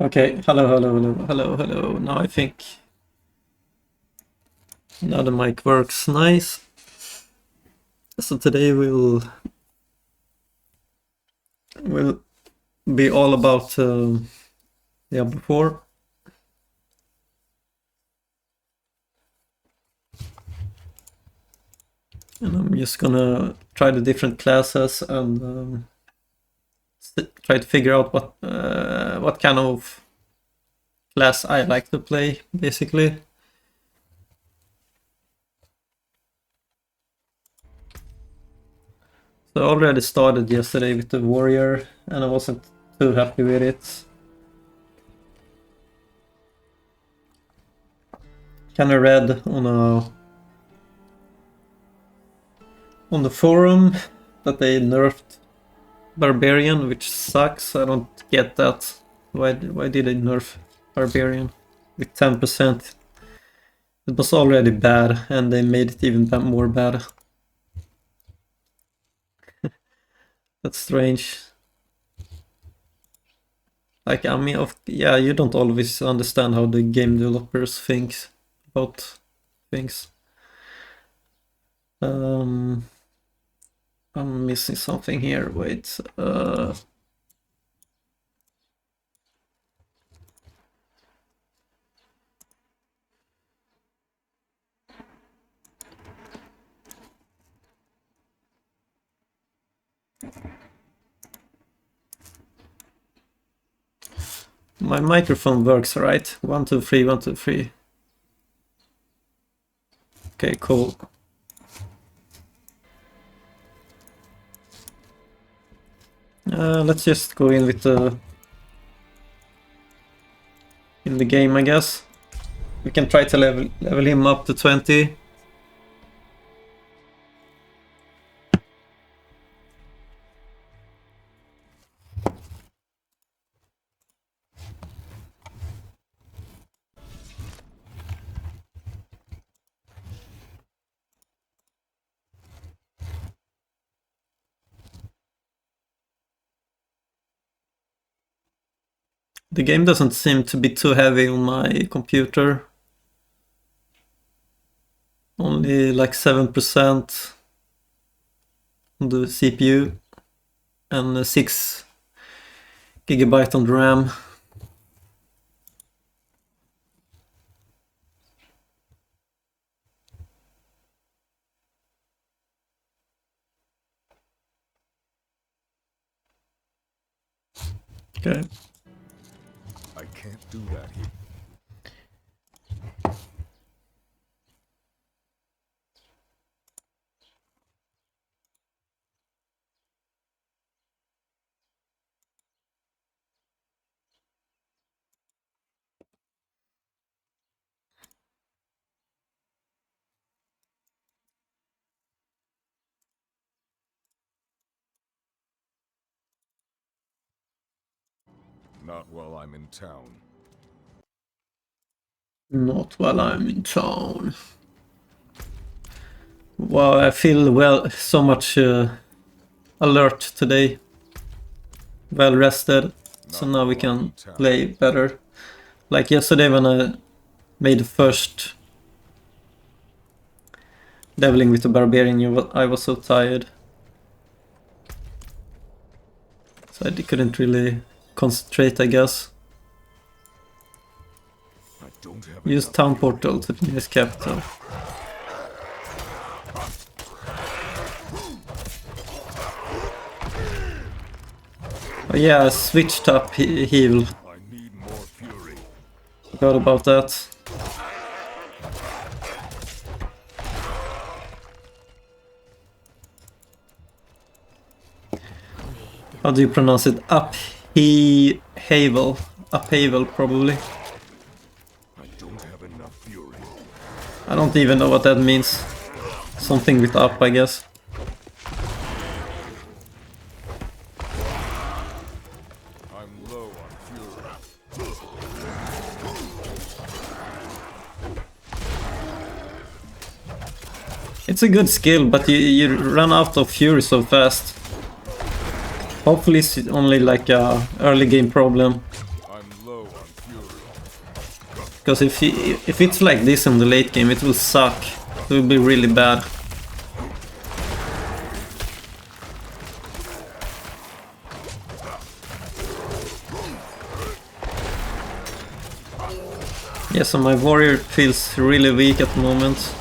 Okay, hello. Now I think now the mic works nice. So today will be all about Diablo 4. And I'm just gonna try the different classes and try to figure out what kind of class I like to play, basically. So I already started yesterday with the warrior, and I wasn't too happy with it. Kinda read on the forum that they nerfed Barbarian, which sucks. I don't get that. Why did they nerf Barbarian with 10%? It was already bad, and they made it even more bad. That's strange. Like, I mean, yeah, you don't always understand how the game developers think about things. I'm missing something here. Wait. My microphone works, right? 1, 2, 3, 1, 2, 3. Okay, cool. Let's just go in with in the game, I guess. We can try to level him up to 20. The game doesn't seem to be too heavy on my computer. Only like 7% on the CPU and 6 GB on the RAM. Okay. I can't do that here. Not while I'm in town. Not while I'm in town. Wow, I feel so much alert today. Well rested. So now we can play better. Like yesterday when I made the first leveling with the barbarian, I was so tired. So I couldn't really concentrate, I guess. Use town portal to finish capital. Oh yeah, I switched up heal. Forgot about that. How do you pronounce it? Upheaval. Upheaval, probably. I don't even know what that means. Something with up, I guess. I'm low on fury. It's a good skill, but you run out of fury so fast. Hopefully it's only like a early game problem. I'm low on Because if it's like this in the late game, it will suck. It will be really bad. Yeah, so my warrior feels really weak at the moment.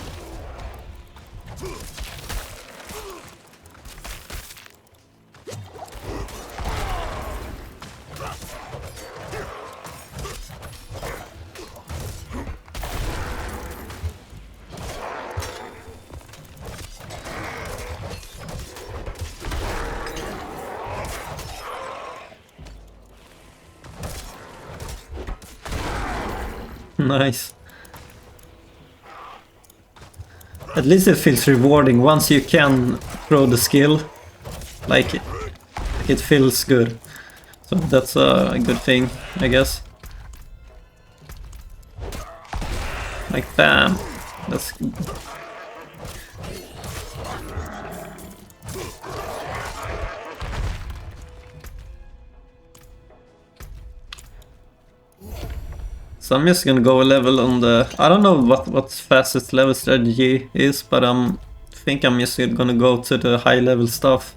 Nice. At least it feels rewarding once you can throw the skill. Like, it feels good. So that's a good thing, I guess. Like, bam. That's... So I'm just gonna go a level on the... I don't know what fastest level strategy is, but I think I'm just gonna go to the high level stuff.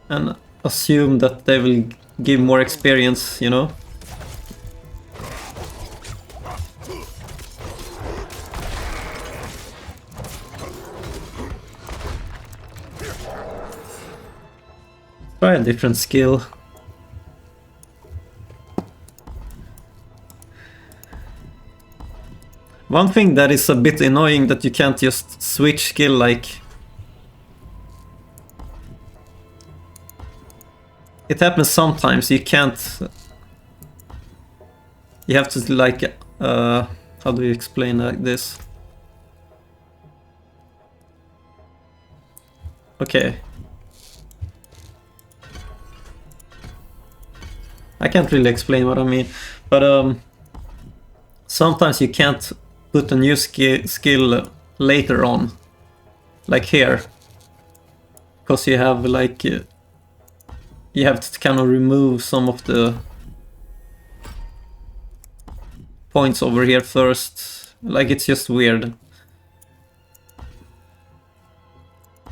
And assume that they will give more experience, you know? Try a different skill. One thing that is a bit annoying that you can't just switch skill like... It happens sometimes, you can't... You have to like... how do you explain this? Okay. I can't really explain what I mean, but sometimes you can't put a new skill later on, like here, because you have like you have to kind of remove some of the points over here first. Like, it's just weird.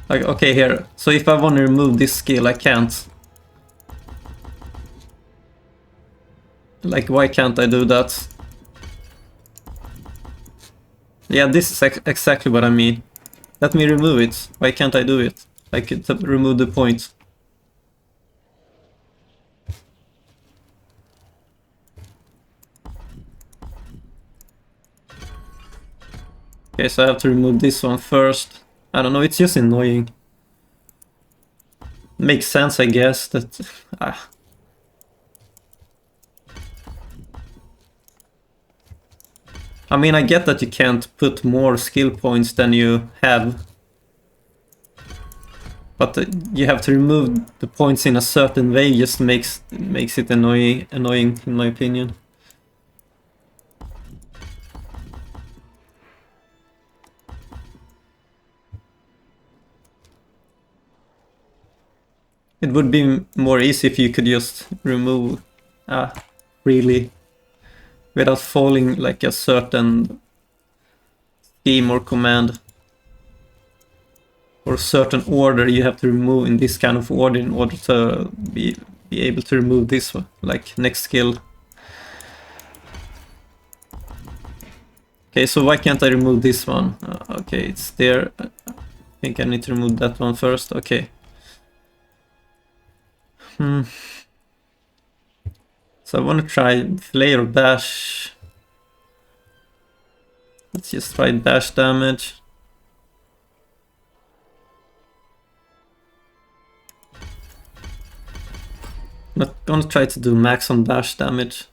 Like, okay, here. So if I want to remove this skill, I can't. Like, why can't I do that? Yeah, this is exactly what I mean. Let me remove it. Why can't I do it? Like, to remove the point. Okay, so I have to remove this one first. I don't know, it's just annoying. Makes sense, I guess, that... I mean, I get that you can't put more skill points than you have. But you have to remove the points in a certain way, just makes it annoying in my opinion. It would be more easy if you could just remove really, without following like a certain scheme or command. Or a certain order you have to remove in this kind of order in order to be able to remove this one, like next skill. Okay, so why can't I remove this one? Okay, it's there. I think I need to remove that one first. Okay. So I want to try flare or bash. Let's just try bash damage. I'm gonna try to do max on bash damage.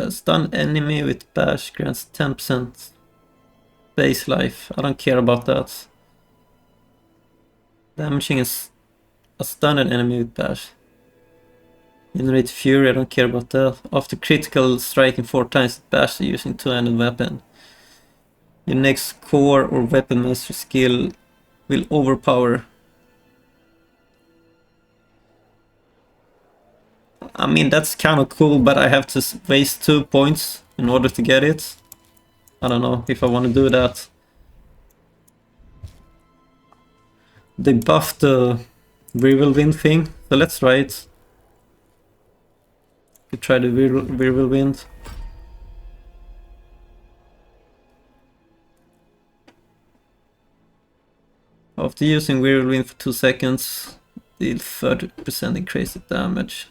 Stun enemy with bash grants 10% base life. I don't care about that. Damaging a stunned enemy with bash. Generate fury, I don't care about that. After critical striking 4 times with bash using two-handed weapon. Your next core or weapon master skill will overpower. I mean, that's kind of cool, but I have to waste 2 points in order to get it. I don't know if I want to do that. They buffed the Whirlwind thing, so let's try it. We try the Whirlwind. After using Whirlwind for 2 seconds, deal 30% increased damage.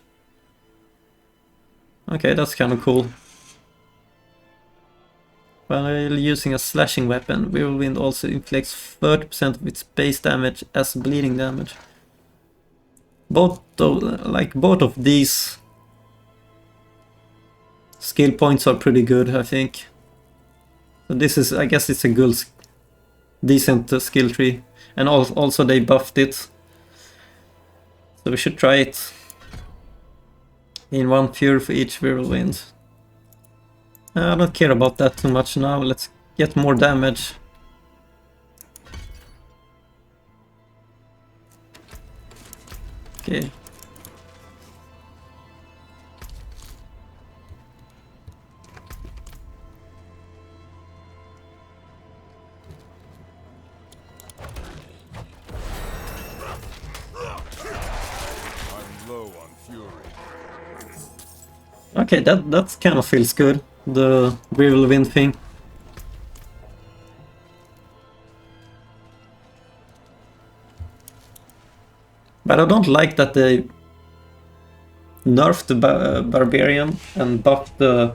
Okay, that's kind of cool. While using a slashing weapon, Whirlwind also inflicts 30% of its base damage as bleeding damage. Both of these skill points are pretty good, I think. So this is, I guess it's a good, decent skill tree. And also they buffed it. So we should try it. In 1 Fury for each Whirlwind. I don't care about that too much now, let's get more damage. Okay. I'm low on fury. Okay, that kind of feels good. The Whirlwind thing. But I don't like that they nerfed the Barbarian and buffed the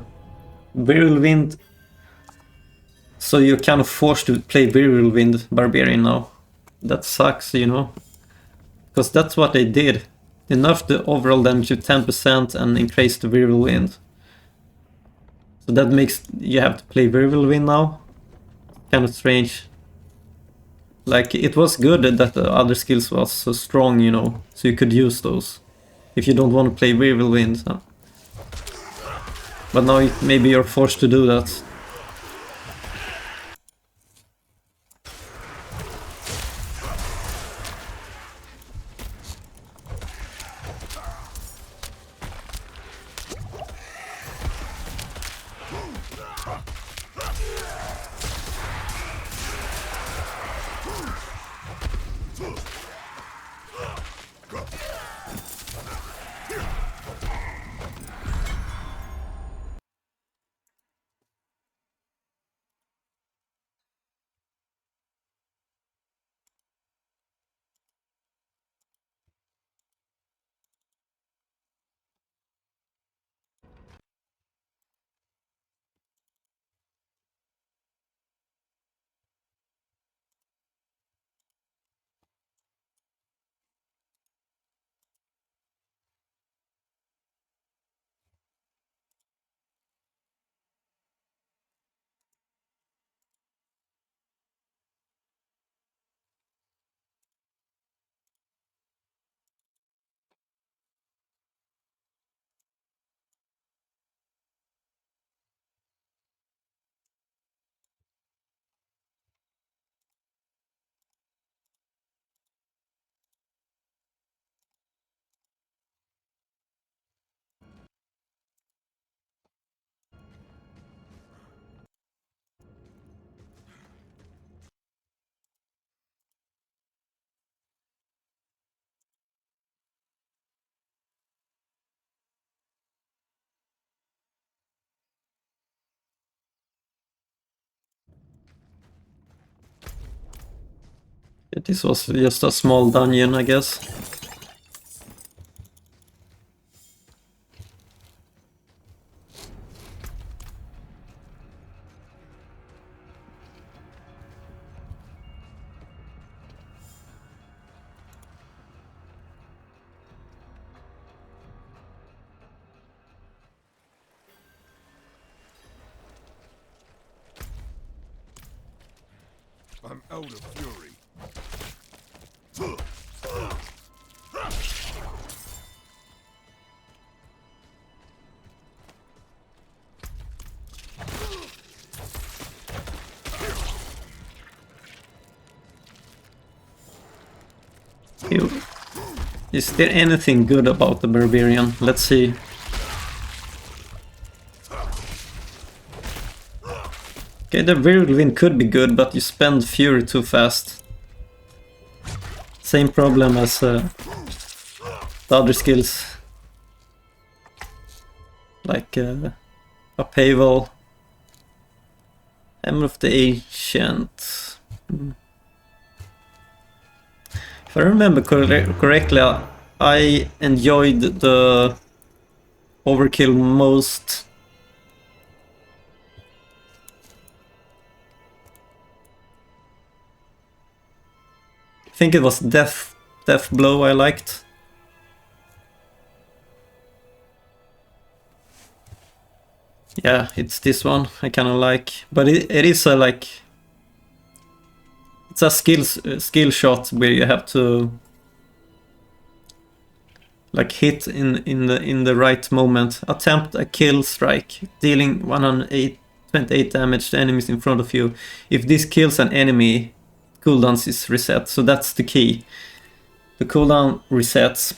Whirlwind. So you're kind of forced to play Whirlwind Barbarian now. That sucks, you know. Because that's what they did. They nerfed the overall damage to 10% and increased the Whirlwind. So that makes you have to play Whirlwind now. Kind of strange. Like, it was good that the other skills was so strong, you know, so you could use those if you don't want to play Whirlwind. But now maybe you're forced to do that. This was just a small dungeon, I guess. I'm out of fury. You. Is there anything good about the Barbarian? Let's see. Okay, the Whirlwind could be good, but you spend Fury too fast. Same problem as the other skills. Like Upheaval. Hammer of the Ancient. If I remember correctly, I enjoyed the Overkill most. I think it was Death Blow I liked. Yeah, it's this one I kind of like, but it is a like, it's a skill shot where you have to like hit in the right moment. Attempt a kill strike, dealing 128 damage to enemies in front of you. If this kills an enemy, cooldowns is reset. So that's the key. The cooldown resets.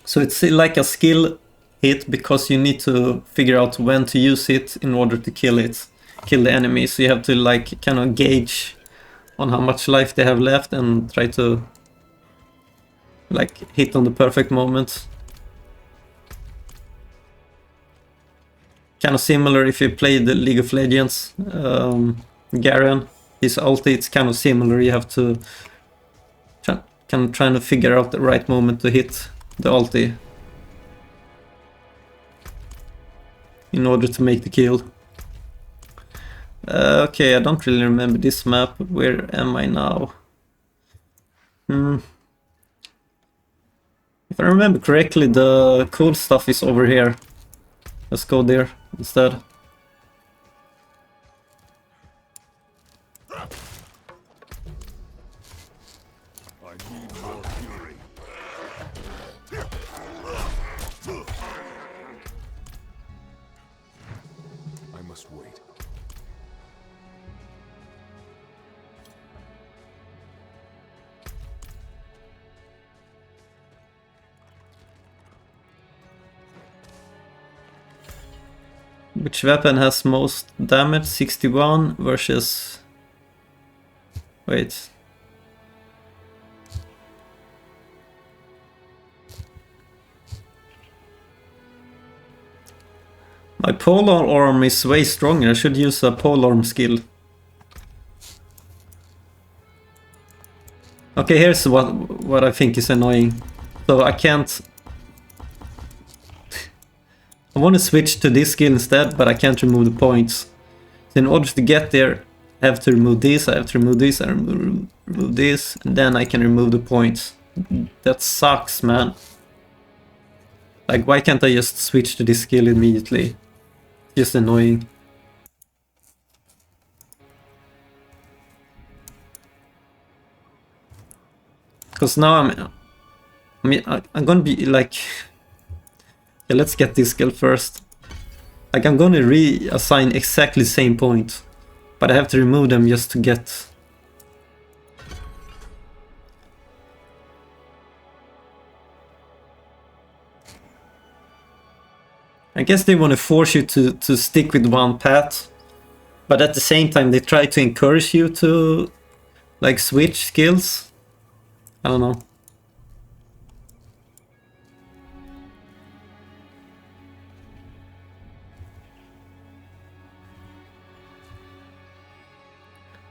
So it's like a skill hit because you need to figure out when to use it in order to kill the enemy. So you have to like kind of gauge on how much life they have left and try to like hit on the perfect moment. Kind of similar if you play the League of Legends. Garen, his ulti, it's kind of similar. You have to trying to figure out the right moment to hit the ulti in order to make the kill. Okay, I don't really remember this map. Where am I now? If I remember correctly, the cool stuff is over here. Let's go there instead. I need more fury. I must wait. Which weapon has most damage? 61 versus... Wait. My polearm is way stronger. I should use a polearm skill. Okay, here's what I think is annoying. So I can't... I want to switch to this skill instead, but I can't remove the points. So in order to get there, I have to remove this, I have to remove this, I remove this, and then I can remove the points. That sucks, man. Like, why can't I just switch to this skill immediately? Just annoying. Because now I'm gonna be like... Yeah, let's get this skill first. Like, I'm gonna reassign exactly the same point, but I have to remove them just to get... I guess they want to force you to stick with one path, but at the same time they try to encourage you to like switch skills. I don't know.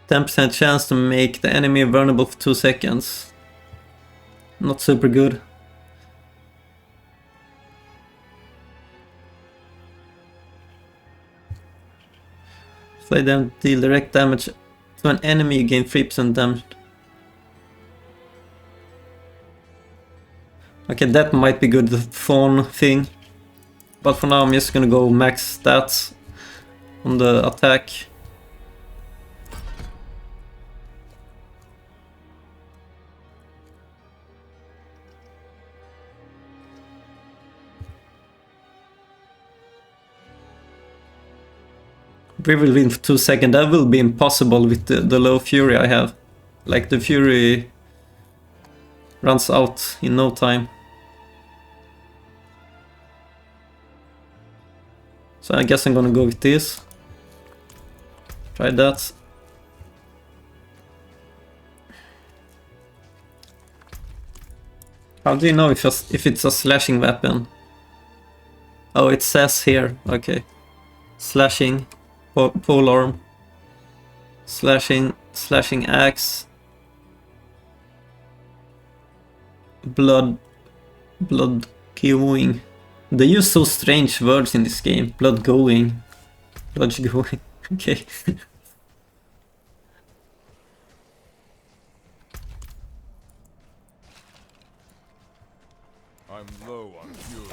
%10 chance to make the enemy vulnerable for 2 seconds. Not super good. If they then deal direct damage to an enemy, you gain 3% damage. Okay, that might be good, the Fawn thing. But for now I'm just gonna go max stats on the attack. We will win for 2 seconds. That will be impossible with the low fury I have. Like, the fury runs out in no time. So I guess I'm gonna go with this. Try that. How do you know if it's a slashing weapon? Oh, it says here. Okay. Slashing, pole arm, slashing axe, blood going. They use so strange words in this game. Blood going. Okay. I'm low on fuel.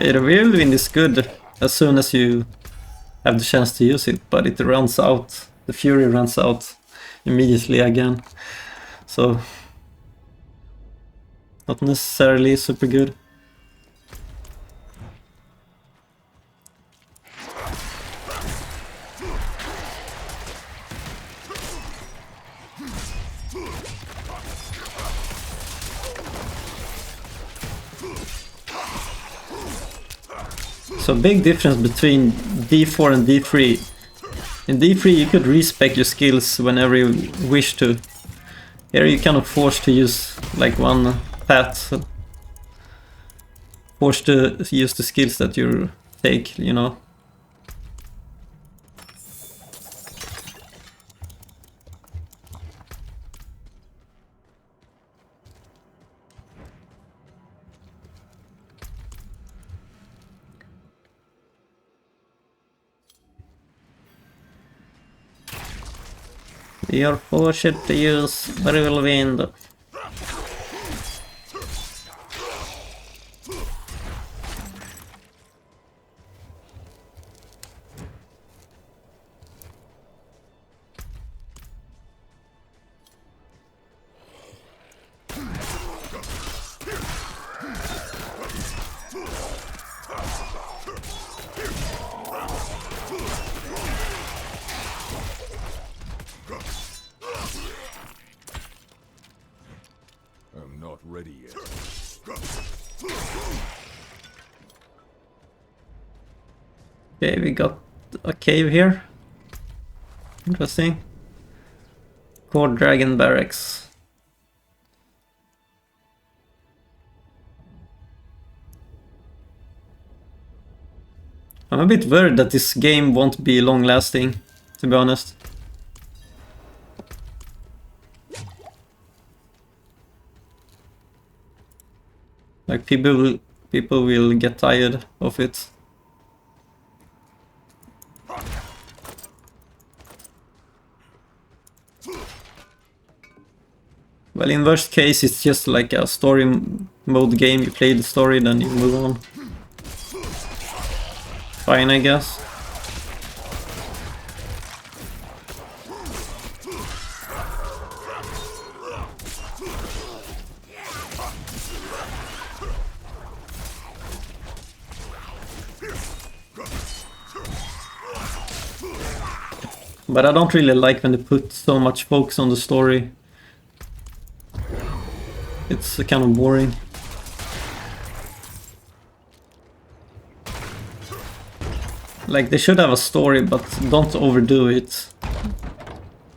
Okay, the whirlwind is good as soon as you have the chance to use it, but it runs out. The fury runs out immediately again. So, not necessarily super good. So big difference between D4 and D3. In D3 you could respec your skills whenever you wish to. Here you kind of forced to use like one path. Forced to use the skills that you take, you know. You're forced to use whirlwind. I'm not ready yet. Okay, we got a cave here. Interesting. Core Dragon Barracks. I'm a bit worried that this game won't be long lasting, to be honest. Like people will get tired of it. Well, in worst case, it's just like a story mode game. You play the story, then you move on. Fine, I guess. But I don't really like when they put so much focus on the story. It's kind of boring. Like, they should have a story, but don't overdo it.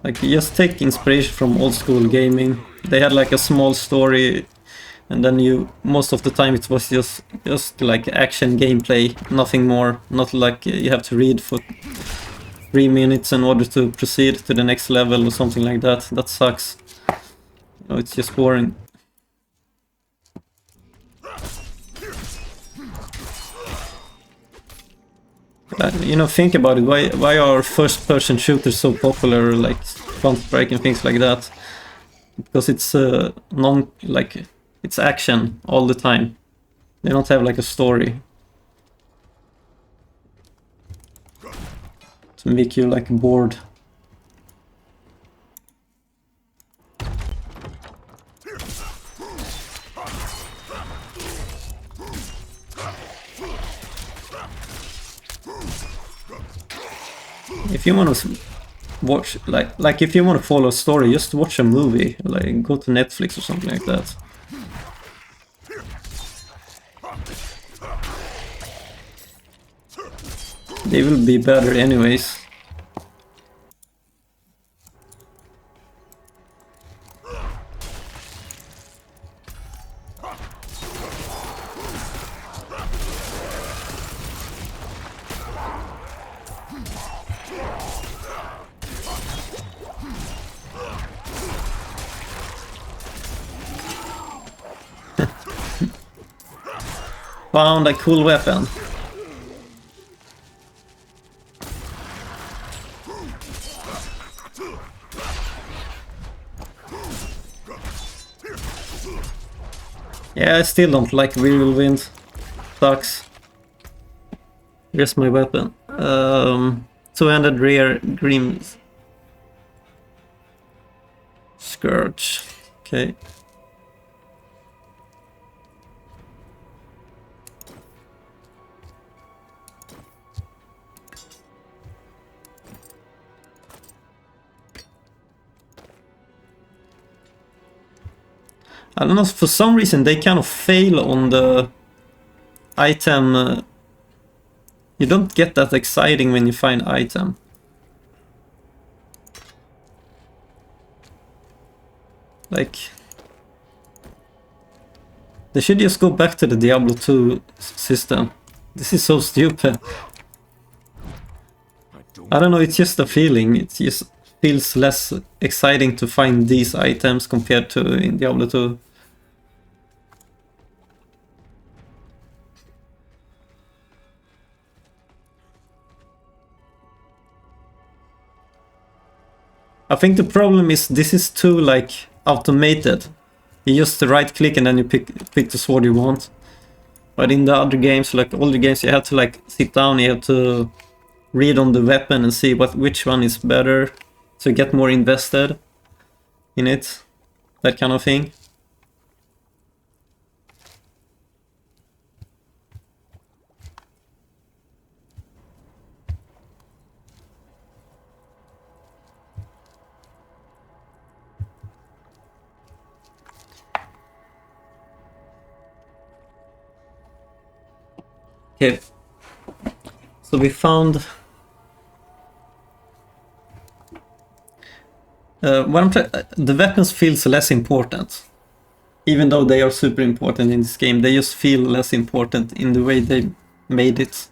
Like, just take inspiration from old school gaming. They had like a small story, and then most of the time it was just like action gameplay, nothing more. Not like you have to read for 3 minutes in order to proceed to the next level or something like that. That sucks. You know, it's just boring. You know, think about it. Why are first-person shooters so popular, like Counter-Strike and things like that? Because it's It's action all the time. They don't have like a story to make you like bored. If you want to watch like if you want to follow a story, just watch a movie, like go to Netflix or something like that. They will be better anyways. Found a cool weapon. Yeah, I still don't like Whirlwind. Sucks. Here's my weapon. Two-handed rear Grim Scourge. Okay. I don't know, for some reason they kind of fail on the item. You don't get that exciting when you find item. Like, they should just go back to the Diablo 2 system. This is so stupid. I don't know, it's just a feeling. It just feels less exciting to find these items compared to in Diablo 2. I think the problem is this is too like automated. You just right click and then you pick the sword you want. But in the other games, like older games, you have to like sit down, you have to read on the weapon and see which one is better to get more invested in it. That kind of thing. Okay, so we found the weapons feels less important, even though they are super important in this game. They just feel less important in the way they made it.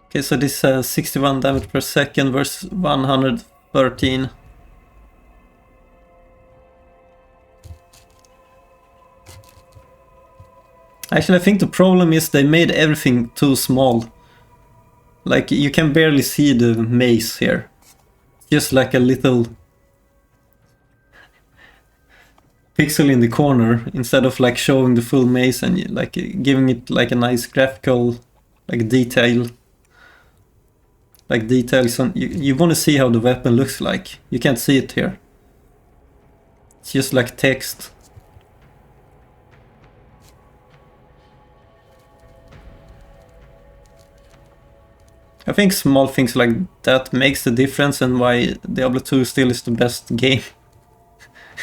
Okay, so this has 61 damage per second versus 113. Actually, I think the problem is they made everything too small. Like, you can barely see the mace here. Just like a little pixel in the corner, instead of like showing the full mace and like giving it like a nice graphical like detail. Like details on you want to see how the weapon looks like. You can't see it here. It's just like text. I think small things like that makes the difference and why Diablo 2 still is the best game.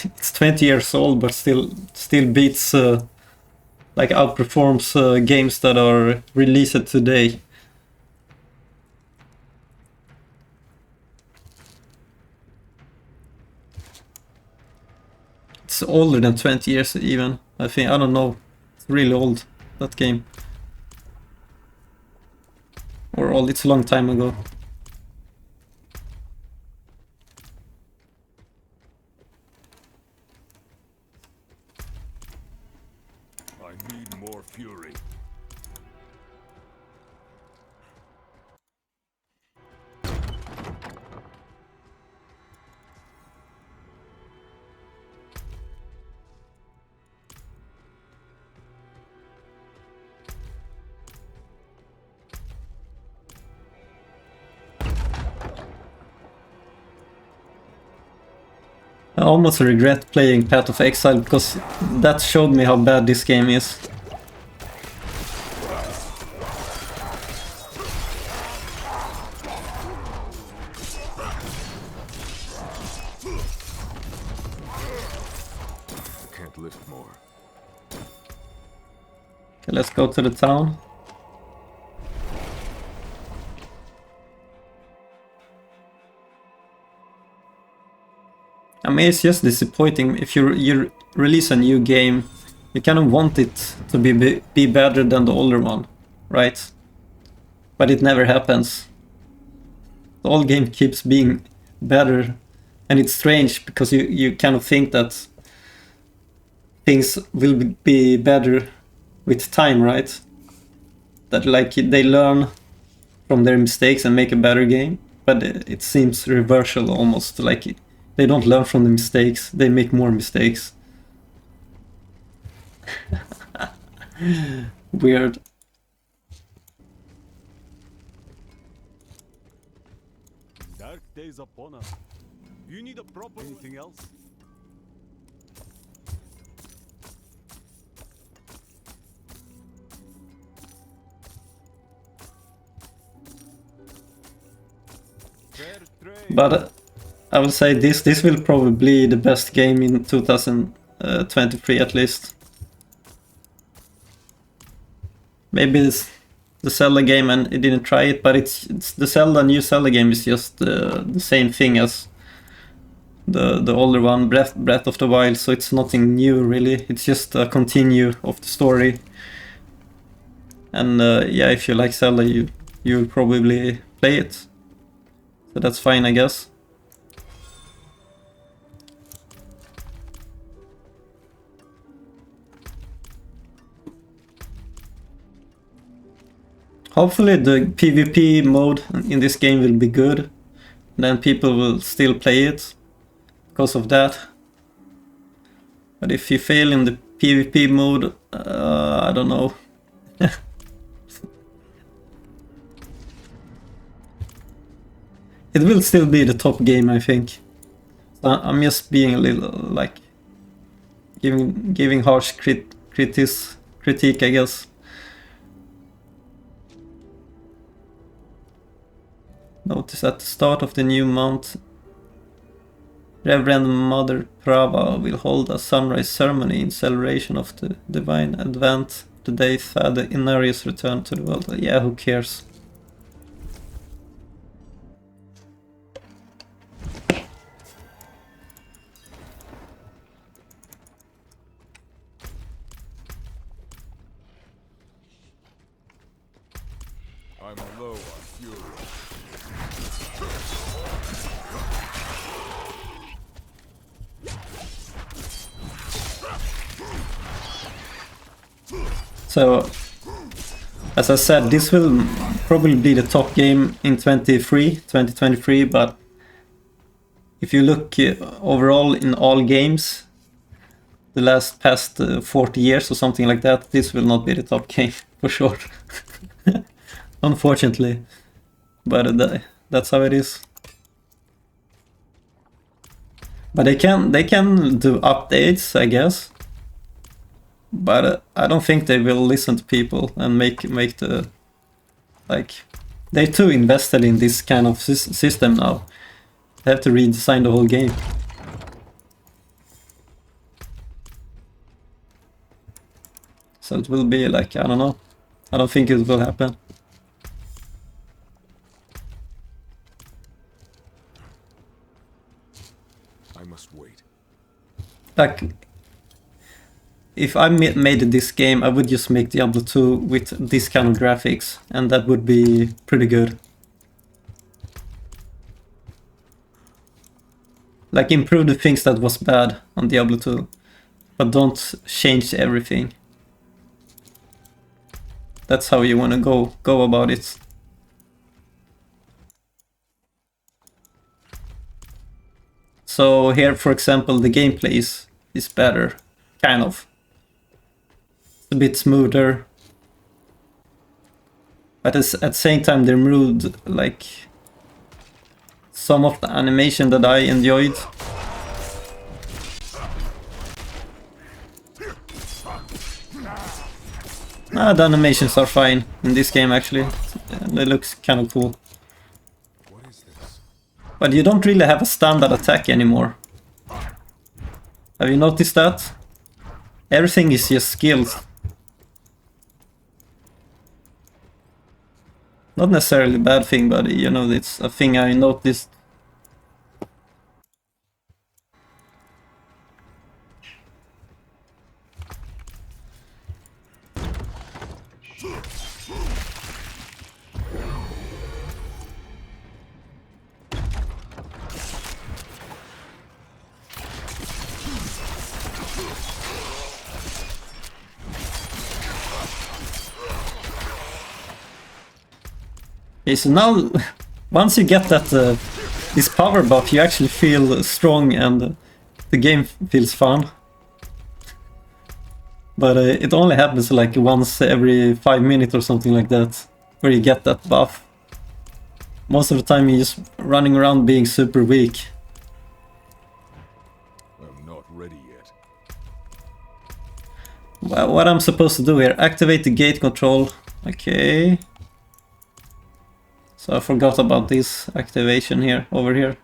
It's 20 years old but still beats like outperforms games that are released today. It's older than 20 years even, I think. I don't know. It's really old, that game. Or old, it's a long time ago. I more fury. I almost regret playing Path of Exile because that showed me how bad this game is. I can't lift more. Okay, let's go to the town. I mean, it's just disappointing. If you release a new game, you kind of want it to be better than the older one, right? But it never happens. The old game keeps being better, and it's strange because you kind of think that things will be better with time, right? That like they learn from their mistakes and make a better game, but it seems reversal almost, like they don't learn from the mistakes, they make more mistakes. Weird. Dark days upon us. You need a proper anything else? Fair trade. But I will say this will probably be the best game in 2023 at least. Maybe it's the Zelda game and it didn't try it, but it's the new Zelda game is just the same thing as the older one, Breath of the Wild, so it's nothing new really. It's just a continue of the story. And yeah, if you like Zelda, you'll probably play it. So that's fine, I guess. Hopefully the PvP mode in this game will be good. Then people will still play it because of that. But if you fail in the PvP mode, I don't know. It will still be the top game, I think. I'm just being a little like giving harsh critique, I guess. Notice at the start of the new month, Reverend Mother Prava will hold a sunrise ceremony in celebration of the divine advent, the day Father Inarius returned to the world. Yeah, who cares? I'm low on fury. So, as I said, this will probably be the top game in 2023, but if you look overall in all games, the past 40 years or something like that, this will not be the top game, for sure. Unfortunately. But that's how it is. But they can do updates, I guess. But I don't think they will listen to people and make the like they too invested in this kind of system now. They have to redesign the whole game. So it will be like, I don't know. I don't think it will happen. I must wait. Like, if I made this game, I would just make Diablo 2 with this kind of graphics, and that would be pretty good. Like, improve the things that was bad on Diablo 2, but don't change everything. That's how you want to go about it. So here, for example, the gameplay is better, kind of. It's a bit smoother. But at the same time, they removed like some of the animation that I enjoyed. The animations are fine in this game actually. They look kind of cool. What is this? But you don't really have a standard attack anymore. Have you noticed that? Everything is just skills. Not necessarily a bad thing, but you know, it's a thing I noticed. Okay, so now, once you get that this power buff, you actually feel strong and the game feels fun. But it only happens like once every 5 minutes or something like that, where you get that buff. Most of the time you're just running around being super weak. I'm not ready yet. Well, what I'm supposed to do here, activate the gate control. Okay. So I forgot about this activation here, over here.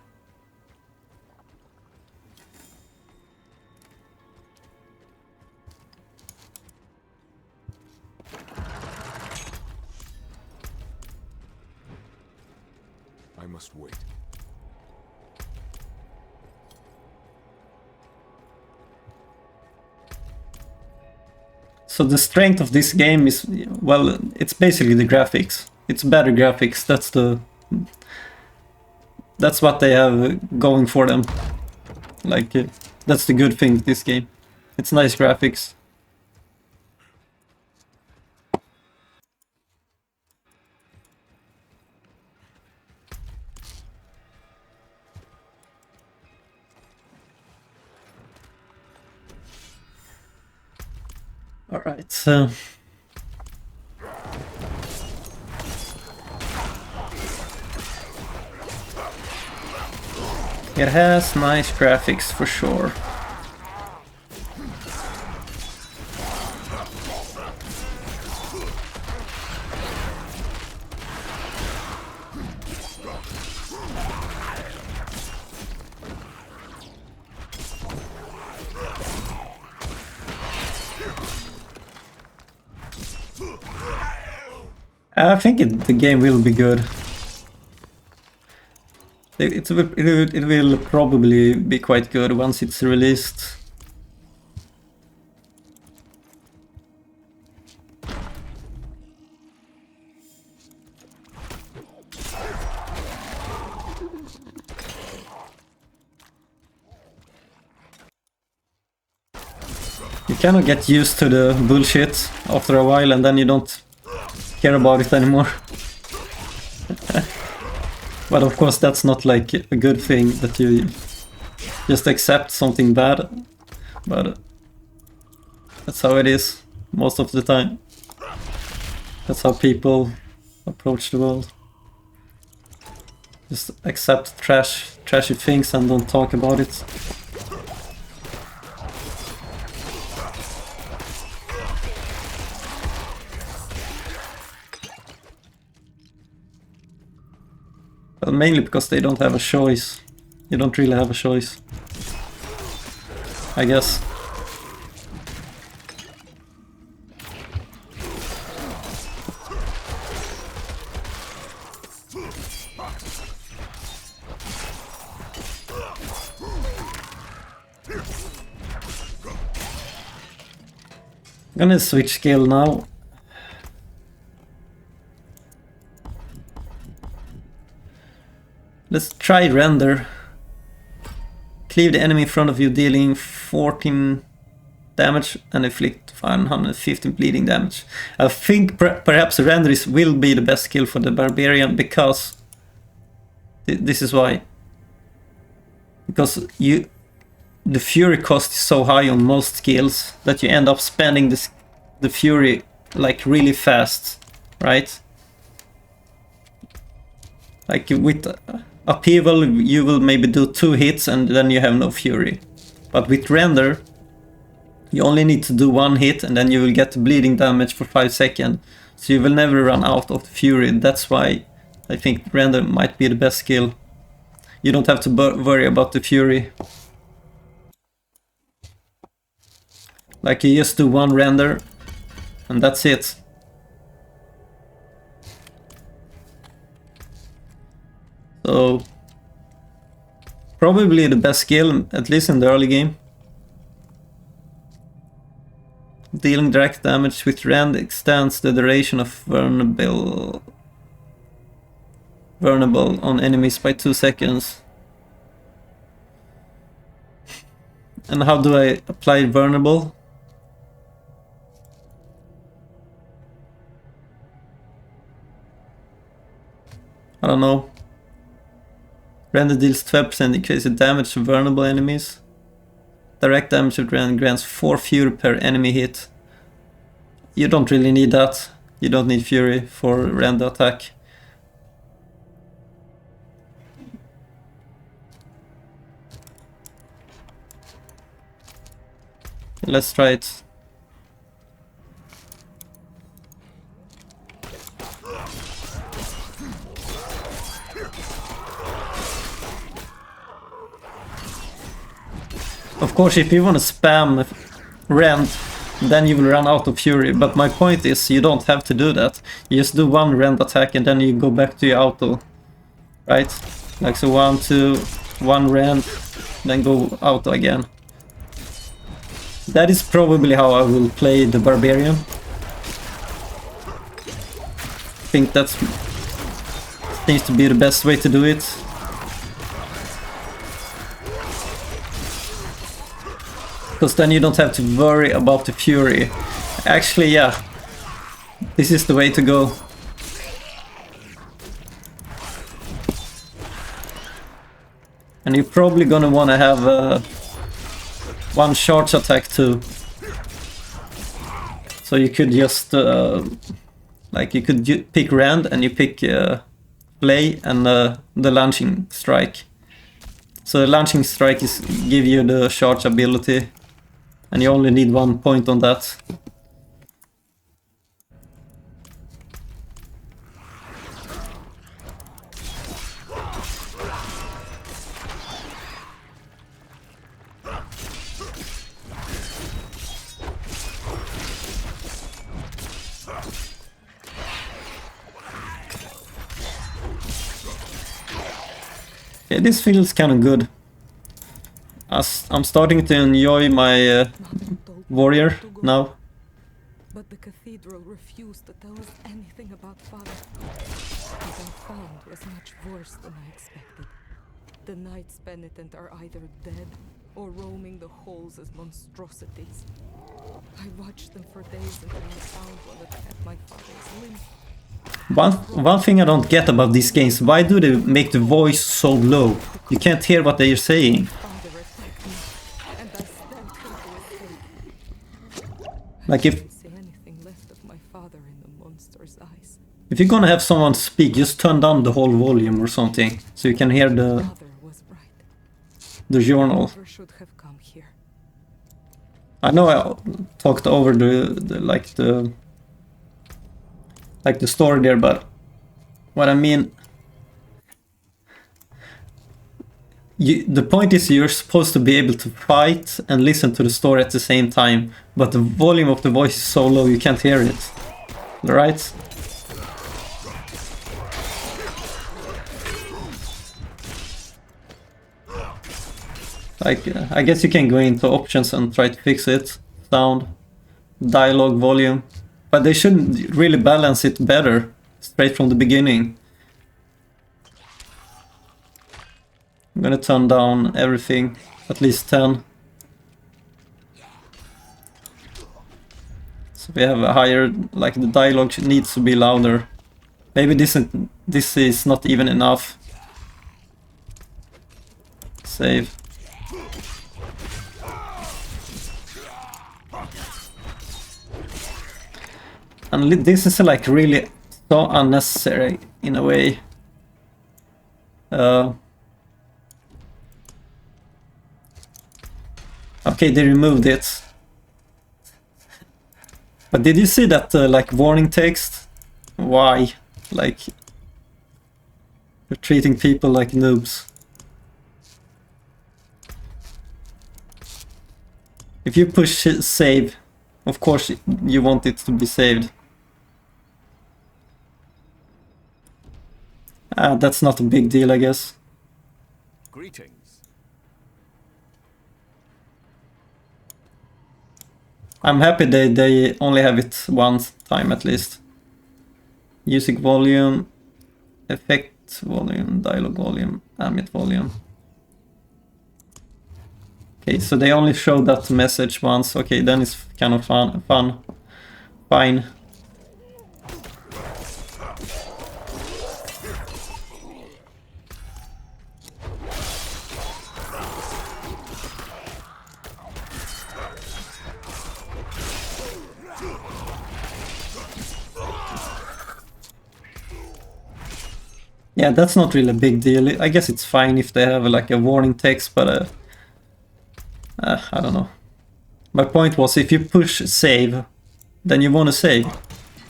I must wait. So the strength of this game is, well, it's basically the graphics. It's better graphics, that's what they have going for them. Like, that's the good thing with this game. It's nice graphics. Alright, so... it has nice graphics for sure. I think the game will be good. It will probably be quite good once it's released. You kind of get used to the bullshit after a while and then you don't care about it anymore. But of course that's not like a good thing that you just accept something bad. But that's how it is most of the time. That's how people approach the world. Just accept trashy things and don't talk about it. But mainly because they don't have a choice. You don't really have a choice, I guess. I'm gonna switch skill now. Let's try render. Cleave the enemy in front of you, dealing 14 damage and inflict 115 bleeding damage. I think perhaps Render will be the best skill for the Barbarian, because this is why. Because the Fury cost is so high on most skills that you end up spending the Fury like really fast, right? Like with Upheaval you will maybe do 2 hits and then you have no Fury. But with Render you only need to do 1 hit and then you will get bleeding damage for 5 seconds. So you will never run out of the Fury. That's why I think Render might be the best skill. You don't have to worry about the Fury. Like you just do 1 Render and that's it. So probably the best skill, at least in the early game. Dealing direct damage with Rend extends the duration of vulnerable on enemies by 2 seconds. And how do I apply vulnerable? I don't know. Render deals 12% increased damage to vulnerable enemies. Direct damage with Rend grants 4 Fury per enemy hit. You don't really need that. You don't need Fury for Rend attack. Let's try it. Of course, if you want to spam Rend, then you will run out of Fury, but my point is you don't have to do that. You just do 1 Rend attack and then you go back to your auto, right? Like so 1, 2, 1 Rend, then go auto again. That is probably how I will play the Barbarian. I think that seems to be the best way to do it. Because then you don't have to worry about the Fury. Actually, yeah, this is the way to go. And you're probably gonna wanna have 1 charge attack too. So you could just like you could pick Rend and you pick Play and the launching strike. So the launching strike is give you the charge ability, and you only need 1 point on that. Yeah, this feels kind of good. I'm starting to enjoy my warrior now. But the cathedral refused to tell us anything about Father. What I found was much worse than I expected. The Knights Penitent are either dead or roaming the halls as monstrosities. I watched them for days until I found one that had my father's limb. One thing I don't get about these games, why do they make the voice so low? You can't hear what they're saying. Father attacked me, and I stabbed him to escape. Like I didn't see anything left of my father in the monster's eyes. if you're gonna have someone speak, just turn down the whole volume or something, so you can hear Father was right. the journal. Never should have come here. I know I talked over the story there, but what I mean, the point is you're supposed to be able to fight and listen to the story at the same time, but the volume of the voice is so low you can't hear it, right? Like, I guess you can go into options and try to fix it. Sound, dialogue, volume. But they should really balance it better, straight from the beginning. I'm gonna turn down everything, at least 10. we have a higher, like the dialogue needs to be louder. Maybe this is not even enough. Save. And this is like really so unnecessary in a way. Okay, they removed it. But did you see that like warning text? Why? Like you're treating people like noobs. If you push save, of course you want it to be saved. That's not a big deal, I guess. Greetings. I'm happy they only have it one time at least. Music volume, effect volume, dialogue volume, ambient volume. Okay, so they only show that message once. Okay, then it's kind of fun. Fine. Yeah, that's not really a big deal. I guess it's fine if they have like a warning text, but I don't know. My point was, if you push save, then you want to save.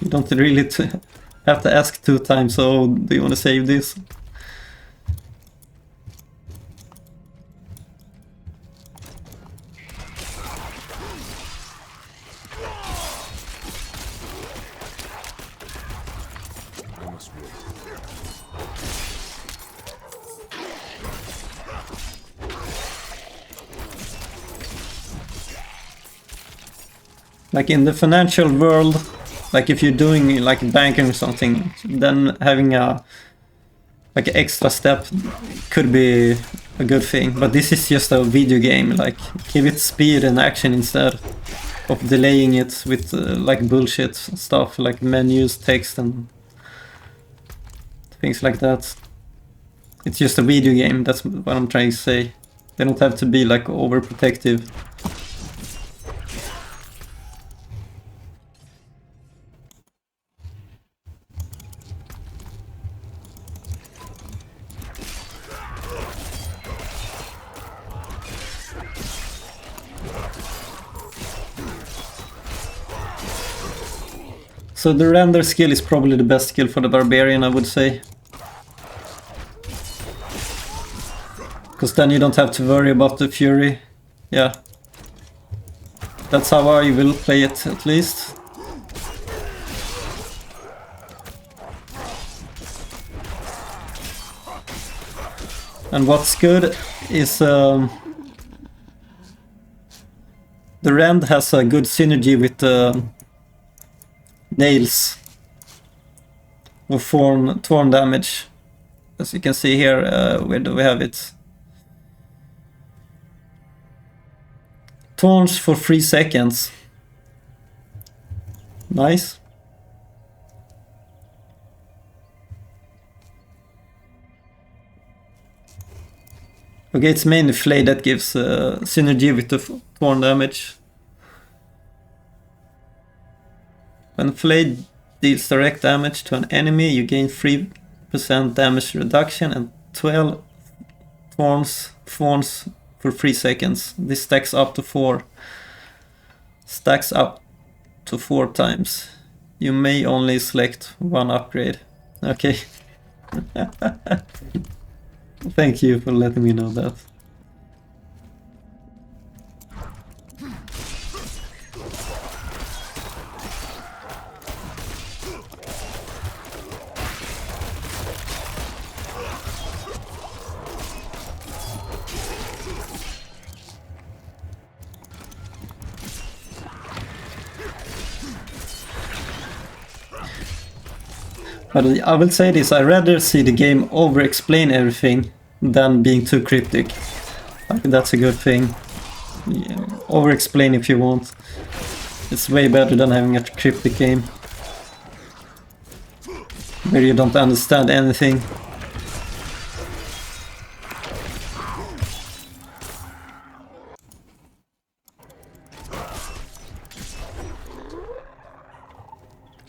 You don't really have to ask 2 times, oh, do you want to save this? I must wait. Like in the financial world, like if you're doing like banking or something, then having a like an extra step could be a good thing. But this is just a video game, like give it speed and action instead of delaying it with like bullshit stuff like menus, text and things like that. It's just a video game, that's what I'm trying to say. They don't have to be like overprotective. So the render skill is probably the best skill for the barbarian, I would say. Because then you don't have to worry about the fury. Yeah. That's how I will play it, at least. And what's good is the Rend has a good synergy with nails or thorn damage. As you can see here, where do we have it? Thorns for 3 seconds. Nice. Okay, it's mainly Flay that gives synergy with the thorn damage. When Flay deals direct damage to an enemy, you gain 3% damage reduction and 12 thorns for 3 seconds. This stacks up to 4. Stacks up to 4 times. You may only select 1 upgrade. Okay. Thank you for letting me know that. But I will say this, I'd rather see the game over-explain everything than being too cryptic. I think that's a good thing. Yeah, over-explain if you want. It's way better than having a cryptic game where you don't understand anything.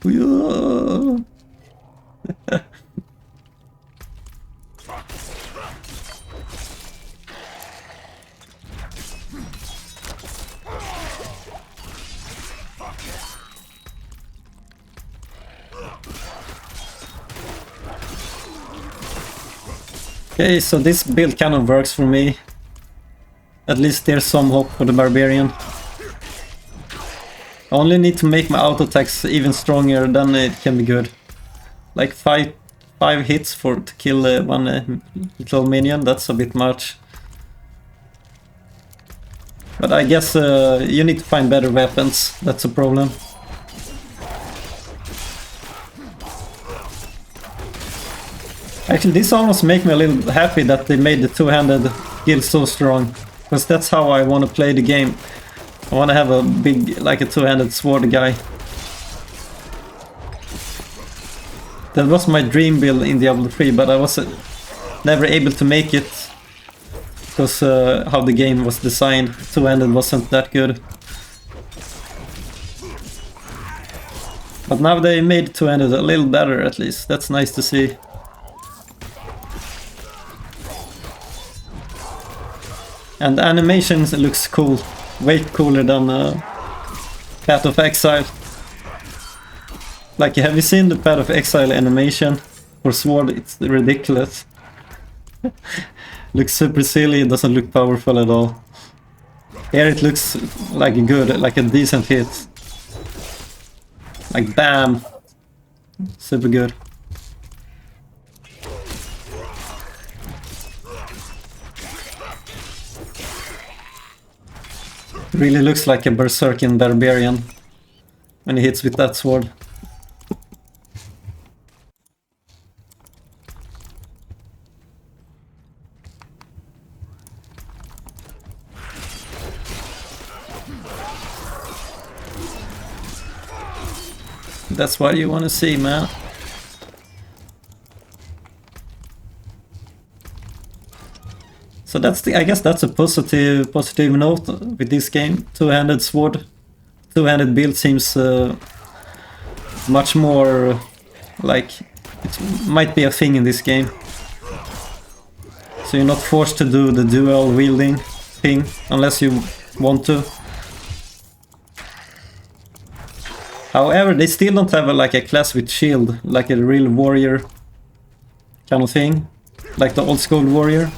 Yeah. Okay, so this build kind of works for me. At least there's some hope for the Barbarian. I only need to make my auto attacks even stronger, then it can be good. Like five hits to kill one little minion, that's a bit much. But I guess you need to find better weapons, that's a problem. Actually, this almost makes me a little happy that they made the two-handed guild so strong. Because that's how I want to play the game. I want to have a big, like a two-handed sword guy. That was my dream build in Diablo 3, but I was never able to make it. Because how the game was designed, two-handed wasn't that good. But now they made two-handed a little better at least, that's nice to see. And the animation looks cool, way cooler than Path of Exile. Like, have you seen the Path of Exile animation for Sword? It's ridiculous. Looks super silly, it doesn't look powerful at all. Here it looks like good, like a decent hit. Like bam! Super good. Really looks like a Berserkian Barbarian when he hits with that sword. That's what you want to see, man. So that's I guess that's a positive note with this game. Two-handed sword, two-handed build seems much more like it might be a thing in this game. So you're not forced to do the dual wielding thing unless you want to. However, they still don't have like a class with shield, like a real warrior kind of thing, like the old school warrior.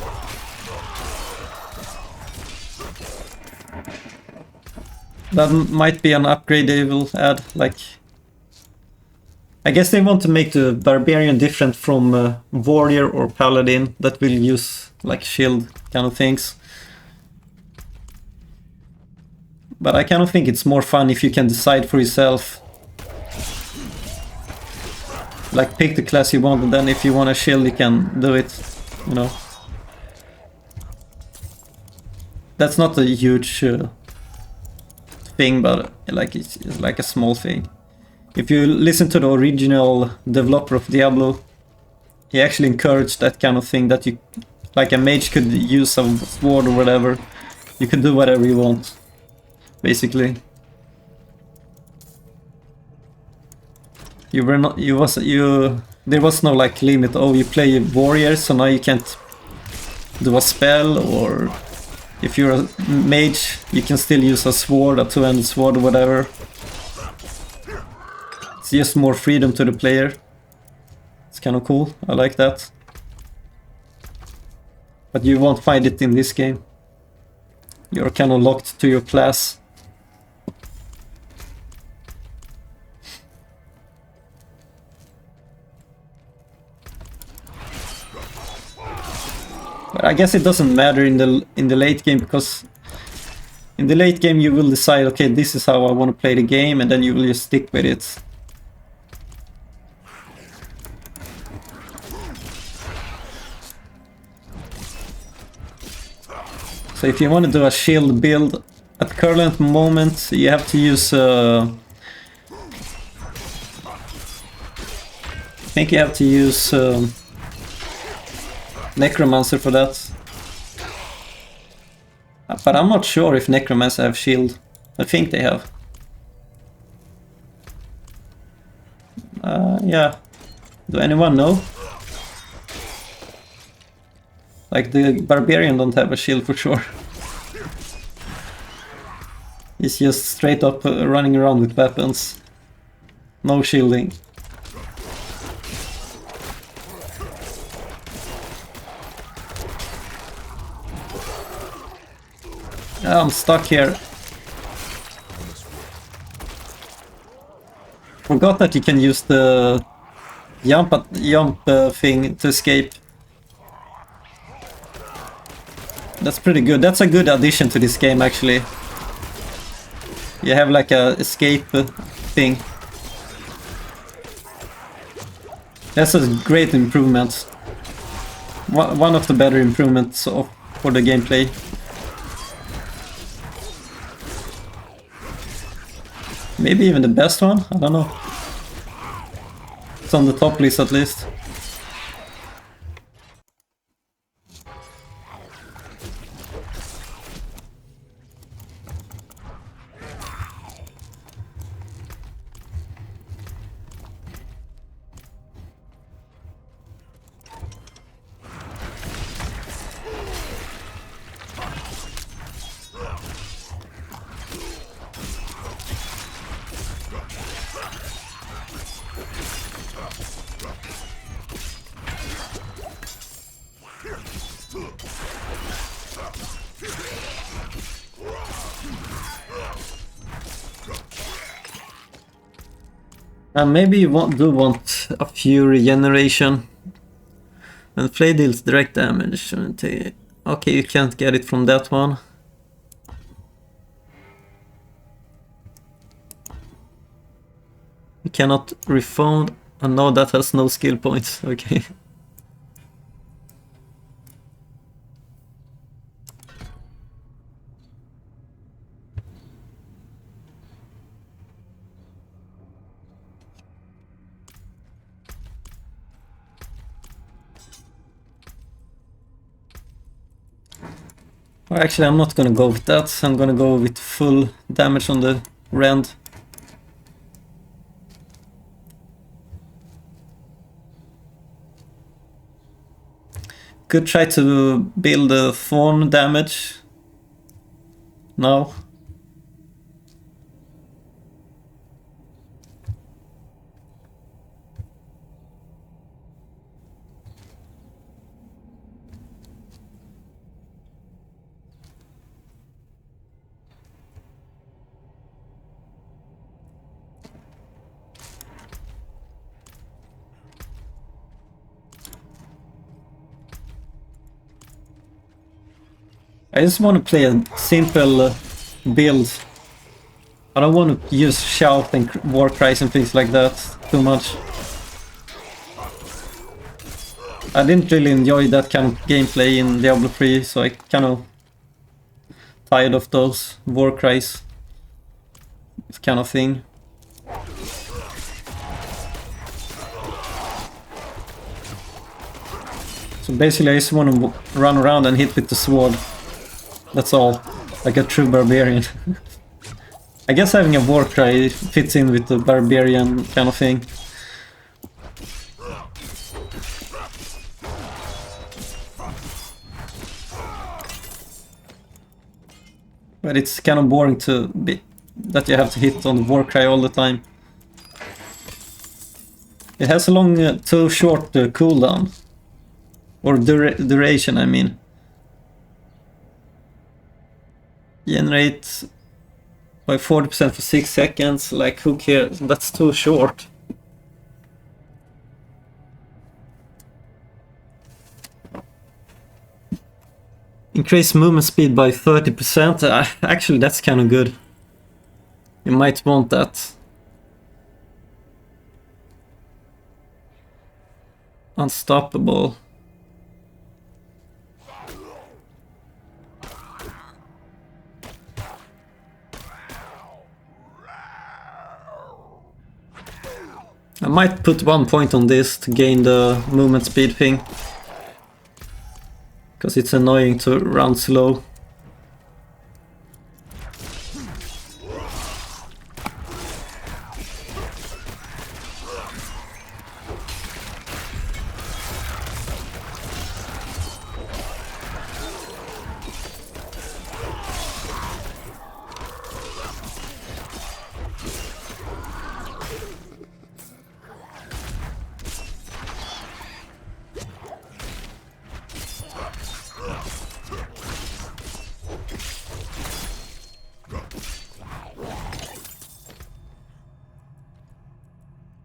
That might be an upgrade they will add, like... I guess they want to make the Barbarian different from Warrior or Paladin that will use like shield kind of things. But I kind of think it's more fun if you can decide for yourself. Like pick the class you want, and then if you want a shield you can do it, you know. That's not a huge... thing, but like it's like a small thing. If you listen to the original developer of Diablo, he actually encouraged that kind of thing, that you, like a mage could use a sword or whatever. You could do whatever you want, basically. You were not, there was no like limit. Oh, you play warrior, so now you can't do a spell, or if you're a mage, you can still use a sword, a two-handed sword or whatever. It's just more freedom to the player. It's kind of cool, I like that. But you won't find it in this game. You're kind of locked to your class. But I guess it doesn't matter in the late game, because in the late game you will decide, okay, this is how I want to play the game, and then you will just stick with it. So if you want to do a shield build, at current moment you have to use I think you have to use Necromancer for that. But I'm not sure if Necromancer have shield. I think they have. Yeah. Do anyone know? Like the Barbarian don't have a shield for sure. He's just straight up running around with weapons. No shielding. I'm stuck here. Forgot that you can use the jump thing to escape. That's pretty good. That's a good addition to this game actually. You have like a escape thing. That's a great improvement. One of the better improvements for the gameplay. Maybe even the best one? I don't know. It's on the top list at least. Maybe you do want a few regeneration. And Flay deals direct damage. Okay, you can't get it from that one. You cannot refund. Oh no, that has no skill points. Okay. Well, actually, I'm not gonna go with that. I'm gonna go with full damage on the Rend. Could try to build a Thorn damage. No. I just want to play a simple build. I don't want to use shout and war cries and things like that too much. I didn't really enjoy that kind of gameplay in Diablo 3, so I kind of tired of those war cries kind of thing. So basically I just want to run around and hit with the sword. That's all, like a true barbarian. I guess having a war cry fits in with the barbarian kind of thing. But it's kind of boring to be that you have to hit on the war cry all the time. It has a long, too short cooldown. Or duration, I mean. Generate by 40% for 6 seconds, like who cares? That's too short. Increase movement speed by 30%. Actually, that's kind of good. You might want that. Unstoppable. I might put 1 point on this to gain the movement speed thing. Because it's annoying to run slow.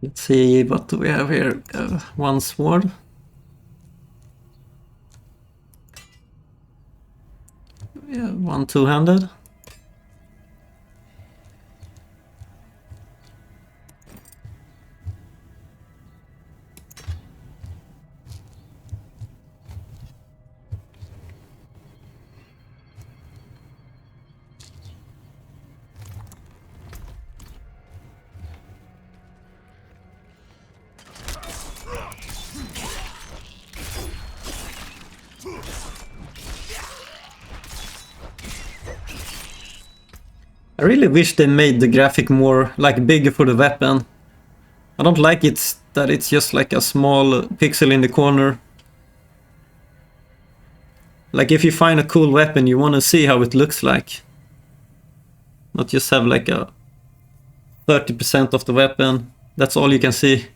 Let's see, what do we have here? One sword. Yeah, one two-handed. I really wish they made the graphic more, like, bigger for the weapon. I don't like it that it's just like a small pixel in the corner. Like, if you find a cool weapon, you want to see how it looks like. Not just have like a 30% of the weapon. That's all you can see.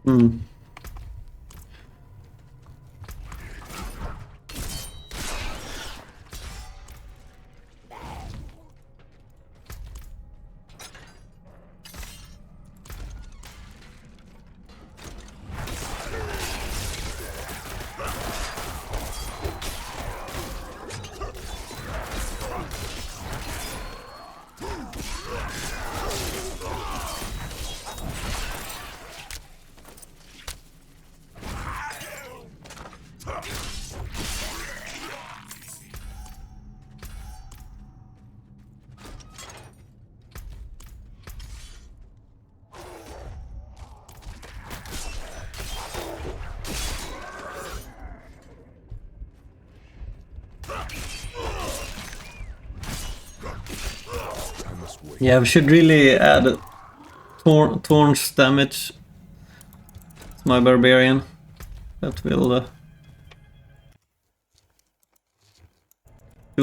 Hmm. Yeah, we should really add Thorn's damage to my barbarian. That will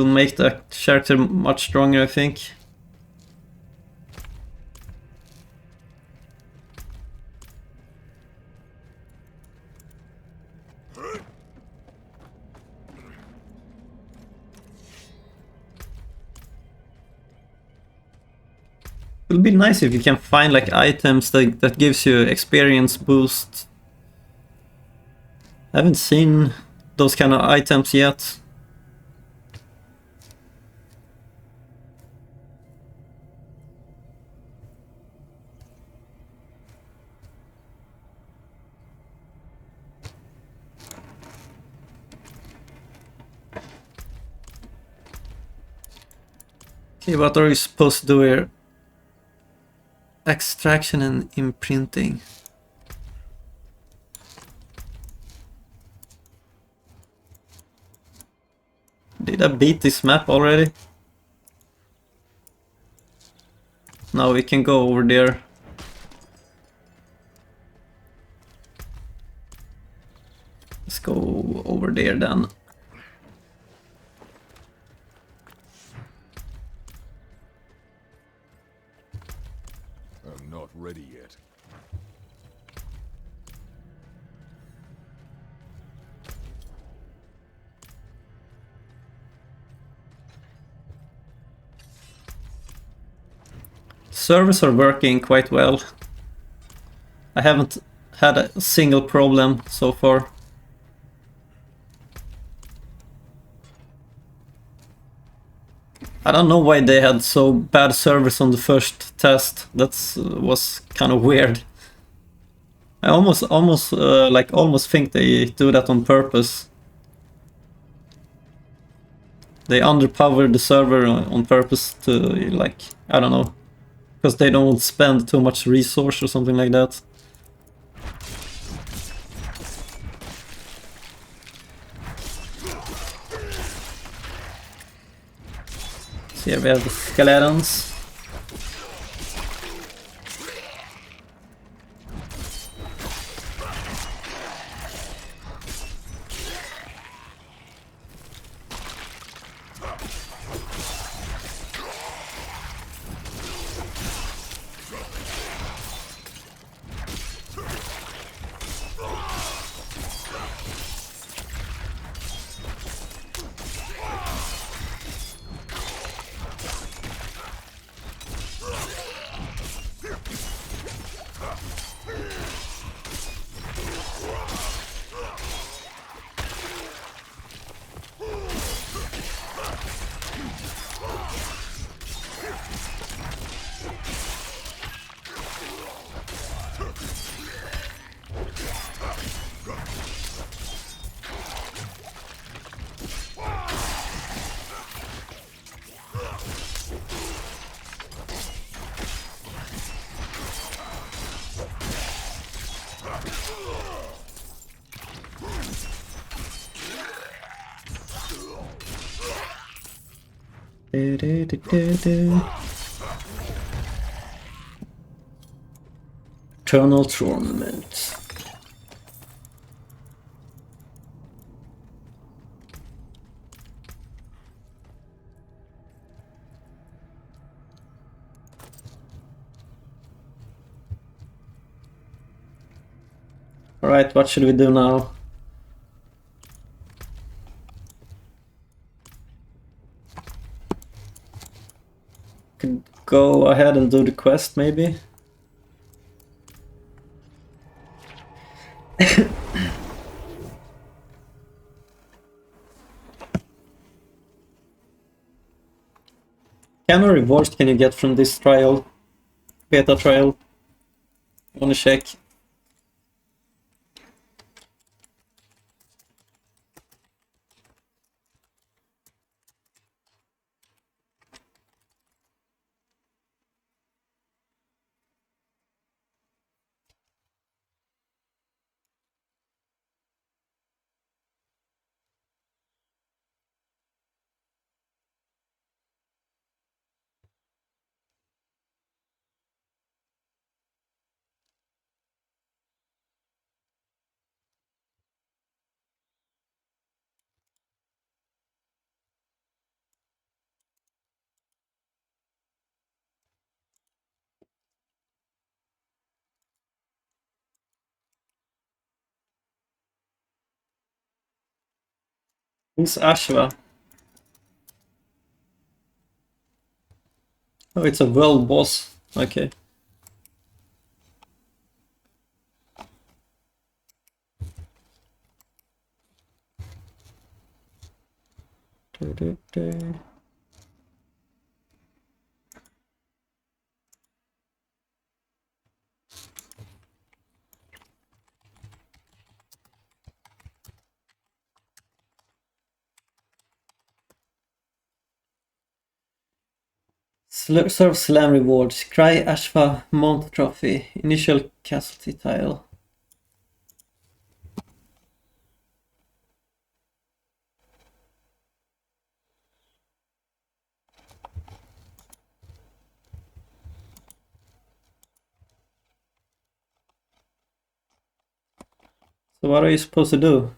make the character much stronger, I think. It'll be nice if you can find like items that gives you experience boost. I haven't seen those kind of items yet. Okay, what are you supposed to do here? Extraction and imprinting. Did I beat this map already? Now we can go over there. Let's go over there then. I'm not ready yet. Servers are working quite well. I haven't had a single problem so far. I don't know why they had so bad servers on the first test. That was kind of weird. I almost think they do that on purpose. They underpower the server on purpose to, like, I don't know, because they don't spend too much resource or something like that. So here we have the skeletons. Eternal Tournament. Alright, what should we do now? Could go ahead and do the quest, maybe? What kind of rewards can you get from this trial? Beta trial? Wanna check? Who's Ashva? Oh, it's a world boss. Okay. Serve slam rewards. Cry Ashva Mount Trophy. Initial casualty tile. So what are you supposed to do?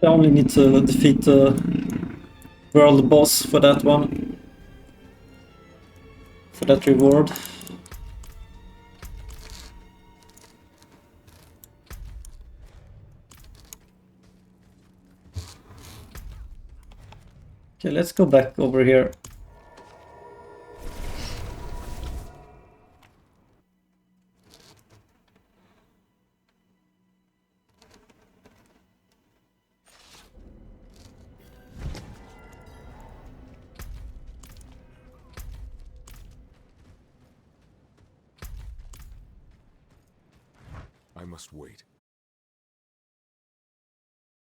I only need to defeat the world boss for that one. For that reward. Okay, let's go back over here. I must wait.